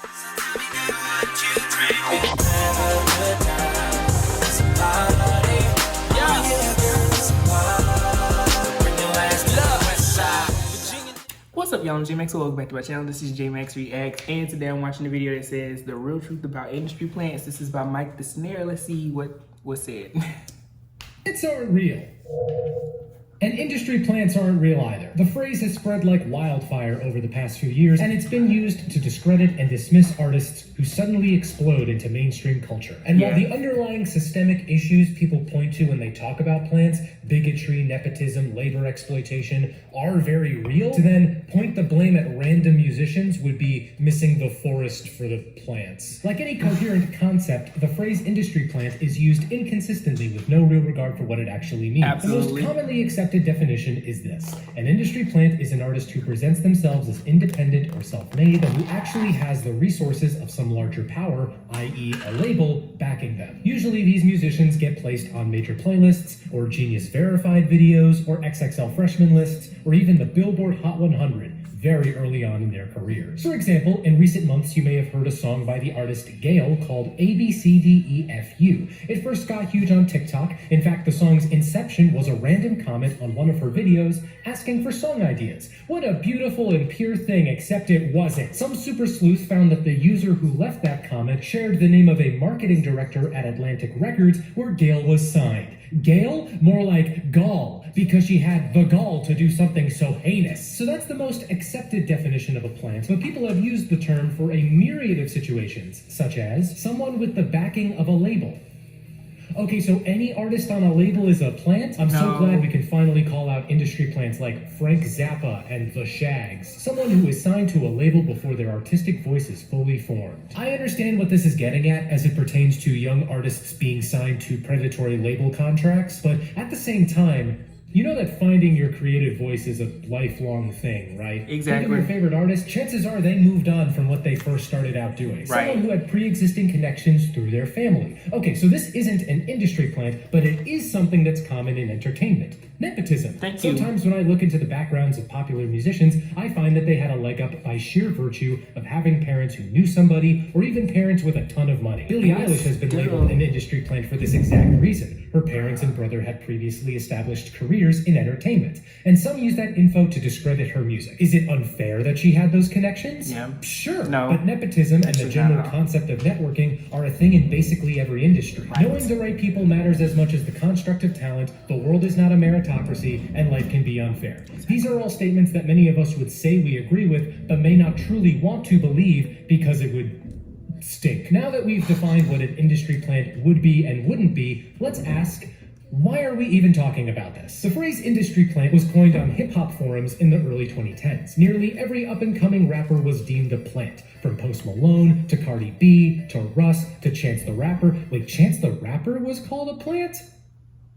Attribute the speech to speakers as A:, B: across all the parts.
A: What's up, y'all? I'm J.Max. Welcome back to my channel. This is J.Max Reax, and today I'm watching a video that says the real truth about industry plants. This is by Mike the Snare. Let's see what was said.
B: Plants aren't real. And industry plants aren't real either. The phrase has spread like wildfire over the past few years, and it's been used to discredit and dismiss artists who suddenly explode into mainstream culture. And while the underlying systemic issues people point to when they talk about plants, bigotry, nepotism, labor exploitation, are very real, to then point the blame at random musicians would be missing the forest for the plants. Like any coherent concept, the phrase industry plant is used inconsistently with no real regard for what it actually means.
A: Absolutely.
B: The most commonly accepted definition is this: an industry plant is an artist who presents themselves as independent or self-made, but who actually has the resources of some larger power, i.e. a label, backing them. Usually these musicians get placed on major playlists, or Genius Verified videos, or XXL freshman lists, or even the Billboard Hot 100 very early on in their careers. For example, in recent months you may have heard a song by the artist Gayle called ABCDEFU. It first got huge on TikTok. In fact, the song's inception was a random comment on one of her videos asking for song ideas. What a beautiful and pure thing, except it wasn't. Some super sleuth found that the user who left that comment shared the name of a marketing director at Atlantic Records where Gayle was signed. Gayle? More like gall, because she had the gall to do something so heinous. So that's the most accepted definition of a plant, but people have used the term for a myriad of situations, such as someone with the backing of a label. Okay, so any artist on a label is a plant? I'm so glad we can finally call out industry plants like Frank Zappa and The Shags. Someone who is signed to a label before their artistic voice is fully formed. I understand what this is getting at as it pertains to young artists being signed to predatory label contracts, but at the same time, you know that finding your creative voice is a lifelong thing, right?
A: Exactly.
B: Think of your favorite artist, chances are they moved on from what they first started out doing.
A: Right.
B: Someone who had pre-existing connections through their family. Okay, so this isn't an industry plant, but it is something that's common in entertainment. Nepotism.
A: Thank you.
B: Sometimes when I look into the backgrounds of popular musicians, I find that they had a leg up by sheer virtue of having parents who knew somebody, or even parents with a ton of money. Billie Eilish has been labeled an industry plant for this exact reason. Her parents and brother had previously established careers in entertainment, and some use that info to discredit her music. Is it unfair that she had those connections?
A: Yeah.
B: Sure.
A: No.
B: But nepotism and the
A: Actually,
B: general
A: no.
B: concept of networking are a thing in basically every industry.
A: Right.
B: Knowing the right people matters as much as the construct of talent. The world is not a meritocracy, and life can be unfair. These are all statements that many of us would say we agree with, but may not truly want to believe because it would stink. Now that we've defined what an industry plant would be and wouldn't be, let's ask, why are we even talking about this? The phrase industry plant was coined on hip-hop forums in the early 2010s. Nearly every up-and-coming rapper was deemed a plant. From Post Malone, to Cardi B, to Russ, to Chance the Rapper. Wait, Chance the Rapper was called a plant?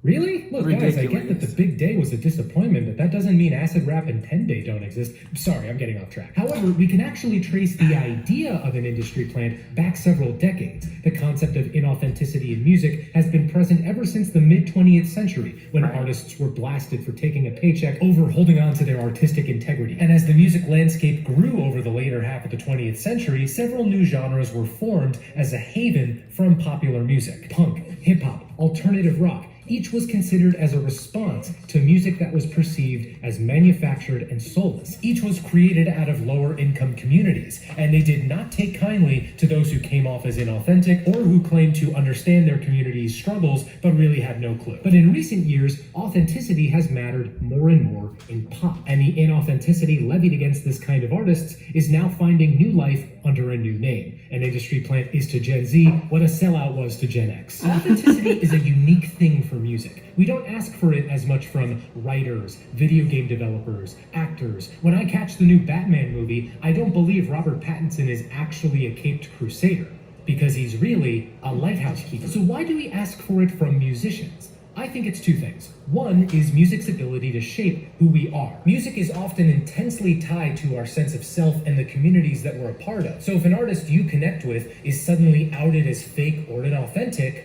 B: Really? Look, guys, I get that the big day was a disappointment, but that doesn't mean acid rap and 10 Day don't exist. Sorry, I'm getting off track. However, we can actually trace the idea of an industry plant back several decades. The concept of inauthenticity in music has been present ever since the mid-20th century, when artists were blasted for taking a paycheck over holding on to their artistic integrity. And as the music landscape grew over the later half of the 20th century, several new genres were formed as a haven from popular music. Punk, hip-hop, alternative rock. Each was considered as a response to music that was perceived as manufactured and soulless. Each was created out of lower income communities, and they did not take kindly to those who came off as inauthentic or who claimed to understand their community's struggles but really had no clue. But in recent years, authenticity has mattered more and more in pop, and the inauthenticity levied against this kind of artists is now finding new life under a new name. An industry plant is to Gen Z what a sellout was to Gen X. Authenticity is a unique thing for music. We don't ask for it as much from writers, video game developers, actors. When I catch the new Batman movie, I don't believe Robert Pattinson is actually a caped crusader, because he's really a lighthouse keeper. So why do we ask for it from musicians? I think it's two things. One is music's ability to shape who we are. Music is often intensely tied to our sense of self and the communities that we're a part of. So if an artist you connect with is suddenly outed as fake or inauthentic,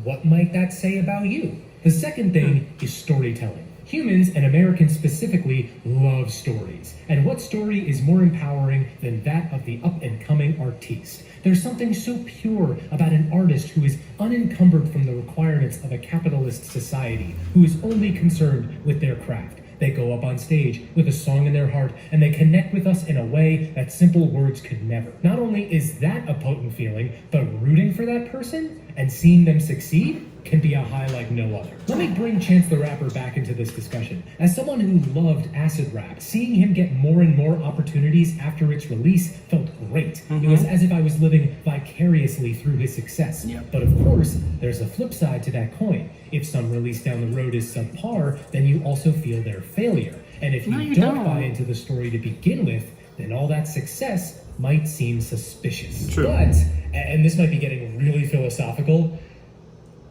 B: what might that say about you? The second thing is storytelling. Humans, and Americans specifically, love stories. And what story is more empowering than that of the up-and-coming artiste? There's something so pure about an artist who is unencumbered from the requirements of a capitalist society, who is only concerned with their craft. They go up on stage with a song in their heart, and they connect with us in a way that simple words could never. Not only is that a potent feeling, but rooting for that person and seeing them succeed can be a high like no other. Let me bring Chance the Rapper back into this discussion. As someone who loved acid rap, seeing him get more and more opportunities after its release felt great. It was as if I was living vicariously through his success. But of course, there's a flip side to that coin. If some release down the road is subpar, then you also feel their failure. And if you don't buy into the story to begin with, then all that success might seem suspicious.
A: True.
B: But, and this might be getting really philosophical,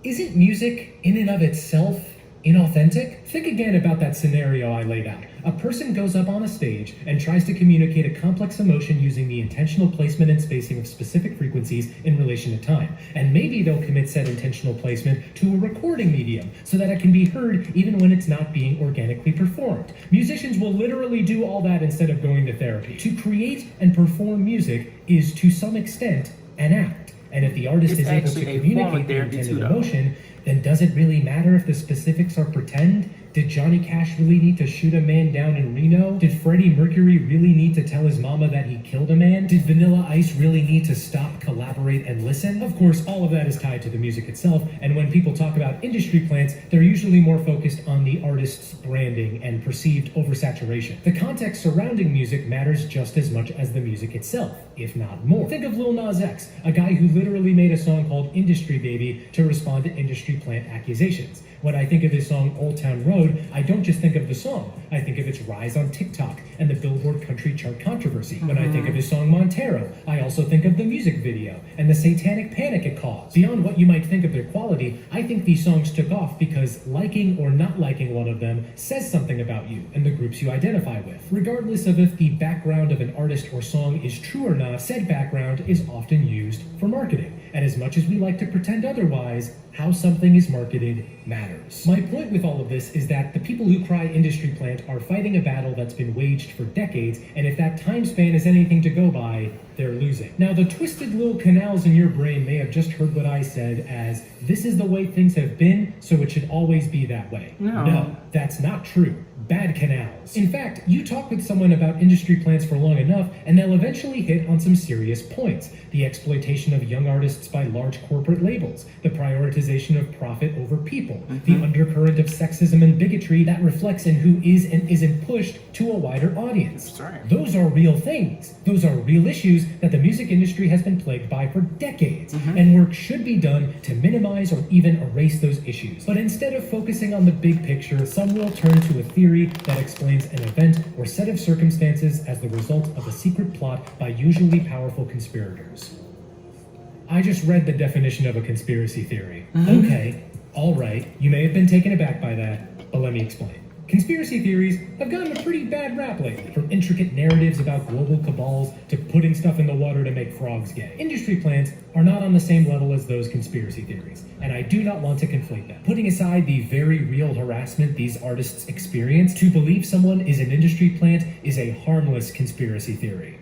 B: isn't music in and of itself inauthentic? Think again about that scenario I laid out. A person goes up on a stage and tries to communicate a complex emotion using the intentional placement and spacing of specific frequencies in relation to time. And maybe they'll commit said intentional placement to a recording medium so that it can be heard even when it's not being organically performed. Musicians will literally do all that instead of going to therapy. To create and perform music is to some extent an act. And if the artist is able to communicate the intended emotion, then does it really matter if the specifics are pretend? Did Johnny Cash really need to shoot a man down in Reno? Did Freddie Mercury really need to tell his mama that he killed a man? Did Vanilla Ice really need to stop, collaborate, and listen? Of course, all of that is tied to the music itself, and when people talk about industry plants, they're usually more focused on the artist's branding and perceived oversaturation. The context surrounding music matters just as much as the music itself, if not more. Think of Lil Nas X, a guy who literally made a song called Industry Baby to respond to industry plant accusations. When I think of his song Old Town Road, I don't just think of the song. I think of its rise on TikTok and the Billboard Country Chart controversy. When I think of his song Montero, I also think of the music video and the satanic panic it caused. Beyond what you might think of their quality, I think these songs took off because liking or not liking one of them says something about you and the groups you identify with. Regardless of if the background of an artist or song is true or not, said background is often used for marketing. And as much as we like to pretend otherwise, how something is marketed matters. My point with all of this is that the people who cry industry plant are fighting a battle that's been waged for decades, and if that time span is anything to go by, they're losing. Now, the twisted little canals in your brain may have just heard what I said as, this is the way things have been, so it should always be that way. No, that's not true. Bad canals. In fact, you talk with someone about industry plants for long enough, and they'll eventually hit on some serious points. The exploitation of young artists by large corporate labels, the prioritization of profit over people, the undercurrent of sexism and bigotry that reflects in who is and isn't pushed to a wider audience. Those are real things. Those are real issues that the music industry has been plagued by for decades, and work should be done to minimize or even erase those issues. But instead of focusing on the big picture, some will turn to a theory that explains an event or set of circumstances as the result of a secret plot by usually powerful conspirators. I just read the definition of a conspiracy theory. Okay, all right, you may have been taken aback by that, but let me explain. Conspiracy theories have gotten a pretty bad rap lately, from intricate narratives about global cabals to putting stuff in the water to make frogs gay. Industry plants are not on the same level as those conspiracy theories, and I do not want to conflate them. Putting aside the very real harassment these artists experience, to believe someone is an industry plant is a harmless conspiracy theory.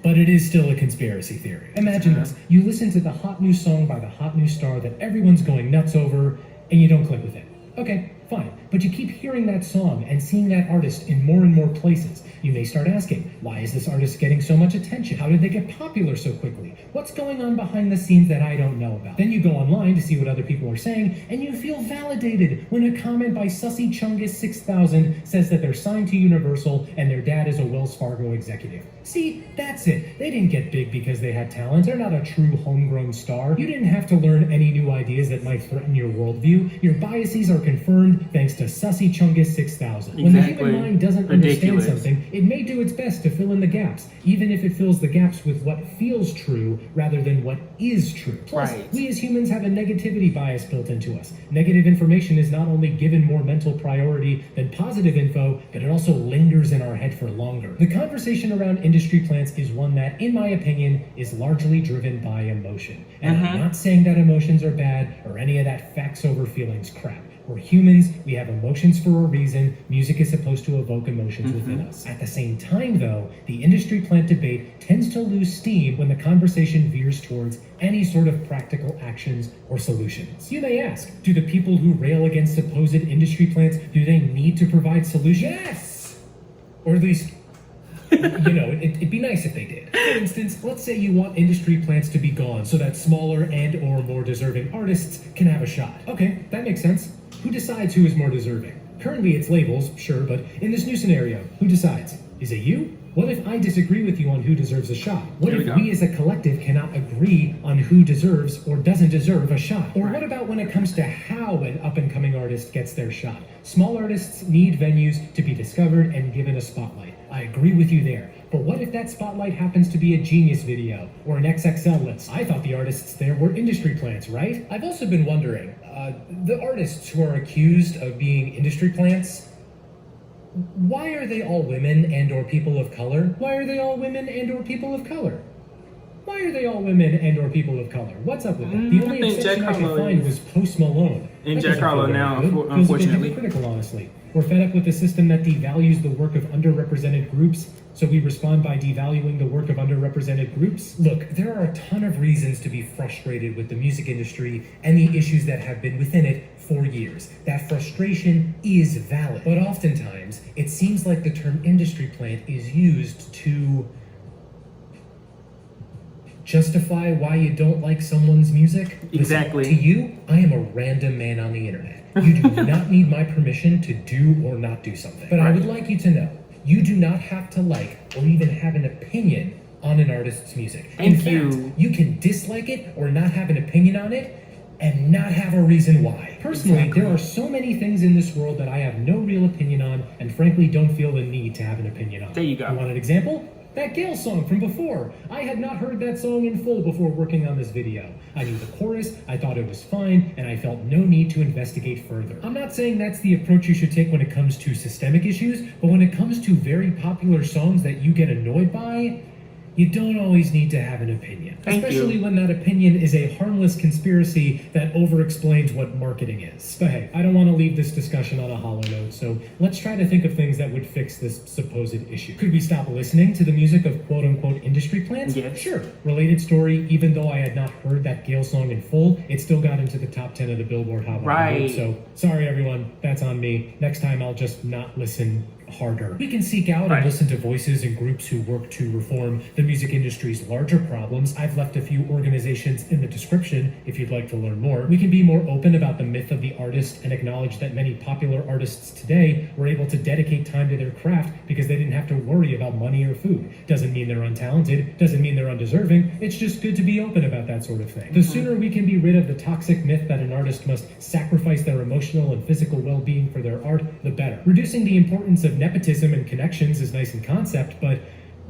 B: But it is still a conspiracy theory. Imagine this, you listen to the hot new song by the hot new star that everyone's going nuts over, and you don't click with it. Okay, fine, but you keep hearing that song and seeing that artist in more and more places. You may start asking, why is this artist getting so much attention? How did they get popular so quickly? What's going on behind the scenes that I don't know about? Then you go online to see what other people are saying, and you feel validated when a comment by Sussy Chungus 6000 says that they're signed to Universal and their dad is a Wells Fargo executive. See, that's it. They didn't get big because they had talent. They're not a true homegrown star. You didn't have to learn any new ideas that might threaten your worldview. Your biases are confirmed thanks to Sussy Chungus 6000. When the human mind doesn't understand something, it may do its best to fill in the gaps, even if it fills the gaps with what feels true rather than what is true. Plus, we as humans have a negativity bias built into us. Negative information is not only given more mental priority than positive info, but it also lingers in our head for longer. The conversation around industry plants is one that, in my opinion, is largely driven by emotion. And I'm not saying that emotions are bad or any of that facts over feelings crap. We're humans, we have emotions for a reason, music is supposed to evoke emotions within us. At the same time though, the industry plant debate tends to lose steam when the conversation veers towards any sort of practical actions or solutions. You may ask, do the people who rail against supposed industry plants, do they need to provide solutions? Yes! Or at least, it'd be nice if they did. For instance, let's say you want industry plants to be gone so that smaller and or more deserving artists can have a shot. Okay, that makes sense. Who decides who is more deserving? Currently it's labels, sure, but in this new scenario, who decides? Is it you? What if I disagree with you on who deserves a shot? What if we as a collective cannot agree on who deserves or doesn't deserve a shot? Or what about when it comes to how an up-and-coming artist gets their shot? Small artists need venues to be discovered and given a spotlight. I agree with you there. But what if that spotlight happens to be a Genius video or an XXL list? I thought the artists there were industry plants, right? I've also been wondering, the artists who are accused of being industry plants, why are they all women and or people of color? Why are they all women and or people of color? Why are they all women and or people of color? What's up with that? The only exception I could find was Post Malone.
A: And Jack Harlow now, unfortunately.
B: Critical, honestly. We're fed up with a system that devalues the work of underrepresented groups, so we respond by devaluing the work of underrepresented groups. Look, there are a ton of reasons to be frustrated with the music industry and the issues that have been within it for years. That frustration is valid, but oftentimes it seems like the term industry plant is used to justify why you don't like someone's music.
A: Exactly.
B: Listen, to you, I am a random man on the internet. You do not need my permission to do or not do something. But I would like you to know, you do not have to like or even have an opinion on an artist's music. In fact, you can dislike it or not have an opinion on it and not have a reason why. Personally, there are so many things in this world that I have no real opinion on and frankly don't feel the need to have an opinion on.
A: There you go.
B: You want an example? That Gale song from before. I had not heard that song in full before working on this video. I knew the chorus, I thought it was fine, and I felt no need to investigate further. I'm not saying that's the approach you should take when it comes to systemic issues, but when it comes to very popular songs that you get annoyed by, you don't always need to have an opinion. Especially when that opinion is a harmless conspiracy that over-explains what marketing is. But hey, I don't want to leave this discussion on a hollow note, so let's try to think of things that would fix this supposed issue. Could we stop listening to the music of quote-unquote industry plants?
A: Yes.
B: Sure. Related story, even though I had not heard that Gale song in full, it still got into the top 10 of the Billboard Hot 100. So sorry everyone, that's on me. Next time I'll just not listen harder. We can seek out and listen to voices and groups who work to reform the music industry's larger problems. I've left a few organizations in the description if you'd like to learn more. We can be more open about the myth of the artist and acknowledge that many popular artists today were able to dedicate time to their craft because they didn't have to worry about money or food. Doesn't mean they're untalented, doesn't mean they're undeserving. It's just good to be open about that sort of thing. The sooner we can be rid of the toxic myth that an artist must sacrifice their emotional and physical well-being for their art, the better. Reducing the importance of nepotism and connections is nice in concept, but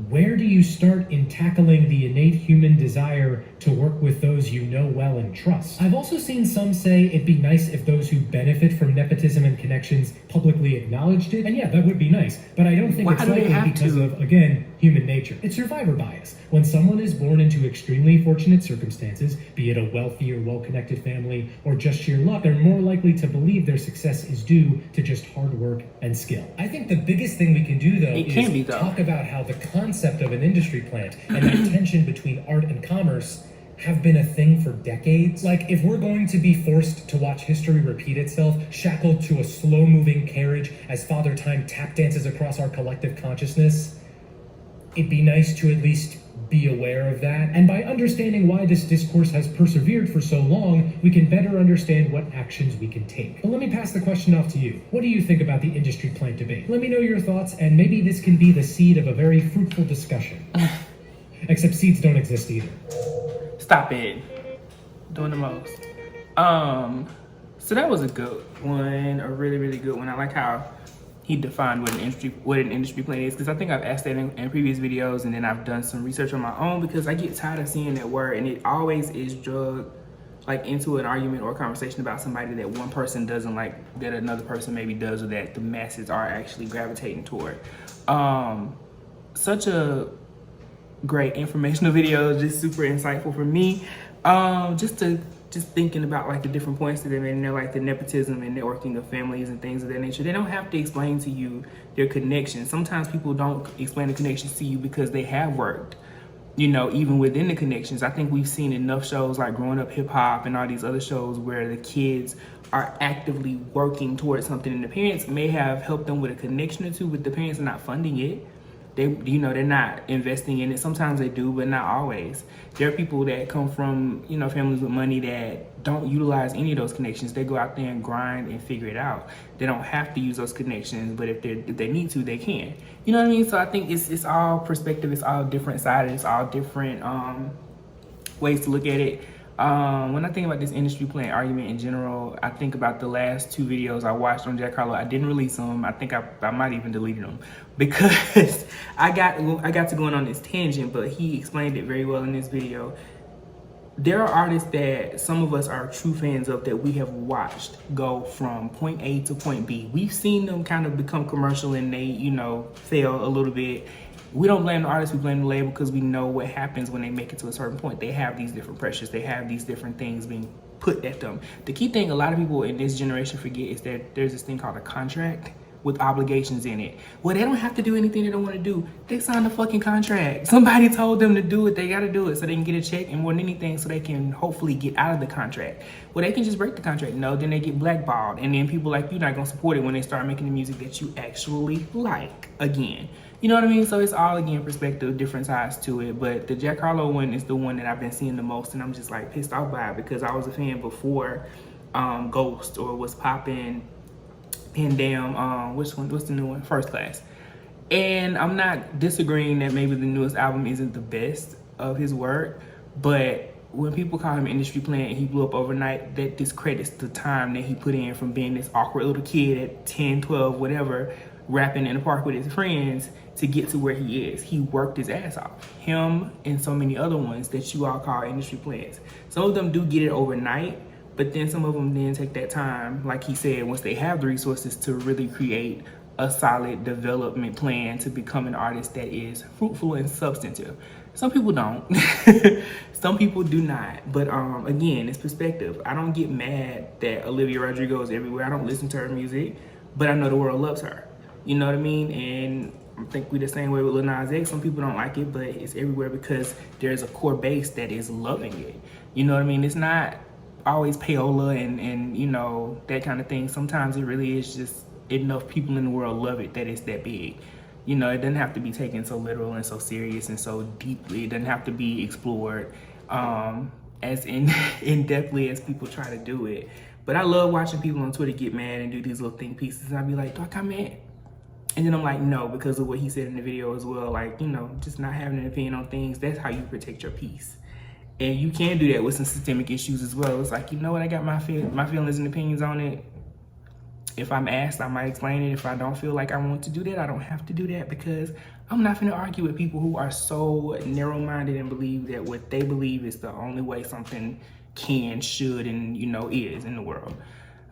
B: where do you start in tackling the innate human desire to work with those you know well and trust? I've also seen some say it'd be nice if those who benefit from nepotism and connections publicly acknowledged it, and yeah, that would be nice, but I don't think it's likely because of, again, human nature. It's survivor bias. When someone is born into extremely fortunate circumstances, be it a wealthy or well-connected family or just sheer luck, they're more likely to believe their success is due to just hard work and skill. I think the biggest thing we can do, though, is talk about how the concept of an industry plant and that tension between art and commerce have been a thing for decades. Like, if we're going to be forced to watch history repeat itself, shackled to a slow-moving carriage as Father Time tap dances across our collective consciousness, it'd be nice to at least be aware of that. And by understanding why this discourse has persevered for so long, we can better understand what actions we can take. But let me pass the question off to you. What do you think about the industry plant debate? Let me know your thoughts, and maybe this can be the seed of a very fruitful discussion. Except seeds don't exist either.
A: Stop it. Doing the most. So that was a good one, a really, really good one. I like how he defined what an industry plant is, because I think I've asked that in previous videos, and then I've done some research on my own because I get tired of seeing that word, and it always is drugged like into an argument or a conversation about somebody that one person doesn't like, that another person maybe does, or that the masses are actually gravitating toward. Such a great informational video, just super insightful for me. Just to just thinking about like the different points that they're in there, like the nepotism and networking of families and things of that nature. They don't have to explain to you their connections. Sometimes people don't explain the connections to you because they have worked, you know, even within the connections. I think we've seen enough shows like Growing Up Hip Hop and all these other shows where the kids are actively working towards something, and the parents may have helped them with a connection or two, but the parents are not funding it. They, you know, they're not investing in it. Sometimes they do, but not always. There are people that come from, you know, families with money that don't utilize any of those connections. They go out there and grind and figure it out. They don't have to use those connections, but if they need to, they can. You know what I mean? So I think it's all perspective. It's all different sided. It's all different ways to look at it. When I think about this industry playing argument in general, I think about the last 2 videos I watched on Jack Harlow. I didn't release them. I think I might even deleted them because I got to going on this tangent, but he explained it very well in this video. There are artists that some of us are true fans of that we have watched go from point A to point B. We've seen them kind of become commercial and they, you know, fail a little bit. We don't blame the artist, we blame the label because we know what happens when they make it to a certain point. They have these different pressures. They have these different things being put at them. The key thing a lot of people in this generation forget is that there's this thing called a contract with obligations in it. Well, they don't have to do anything they don't want to do. They signed a fucking contract. Somebody told them to do it. They got to do it so they can get a check, and more than anything so they can hopefully get out of the contract. Well, they can just break the contract. No, then they get blackballed, and then people like you not gonna support it when they start making the music that you actually like again. You know what I mean? So it's all, again, perspective, different sides to it. But the Jack Harlow one is the one that I've been seeing the most, and I'm just like pissed off by it because I was a fan before Ghost or was popping, and damn, what's the new one? First Class. And I'm not disagreeing that maybe the newest album isn't the best of his work, but when people call him industry plant and he blew up overnight, that discredits the time that he put in from being this awkward little kid at 10, 12, whatever, rapping in the park with his friends to get to where he is. He worked his ass off. Him and so many other ones that you all call industry plants. Some of them do get it overnight, but then some of them then take that time, like he said, once they have the resources to really create a solid development plan to become an artist that is fruitful and substantive. Some people don't. Some people do not. But again, it's perspective. I don't get mad that Olivia Rodrigo is everywhere. I don't listen to her music, but I know the world loves her. You know what I mean? And I think we're the same way with Lil Nas X. Some people don't like it, but it's everywhere because there's a core base that is loving it. You know what I mean? It's not always payola and you know, that kind of thing. Sometimes it really is just enough people in the world love it that it's that big. You know, it doesn't have to be taken so literal and so serious and so deeply. It doesn't have to be explored as in-depthly as people try to do it. But I love watching people on Twitter get mad and do these little think pieces. And I'd be like, do I come mad? And then I'm like, no, because of what he said in the video as well. Like, you know, just not having an opinion on things, that's how you protect your peace. And you can do that with some systemic issues as well. It's like, you know what, I got my feelings and opinions on it. If I'm asked, I might explain it. If I don't feel like I want to do that, I don't have to do that because I'm not gonna argue with people who are so narrow-minded and believe that what they believe is the only way something can, should, and, you know, is in the world.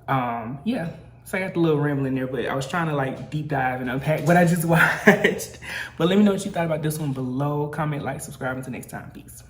A: Yeah. So I got the little rambling there, but I was trying to like deep dive and unpack what I just watched. But let me know what you thought about this one below. Comment, like, subscribe. Until next time. Peace.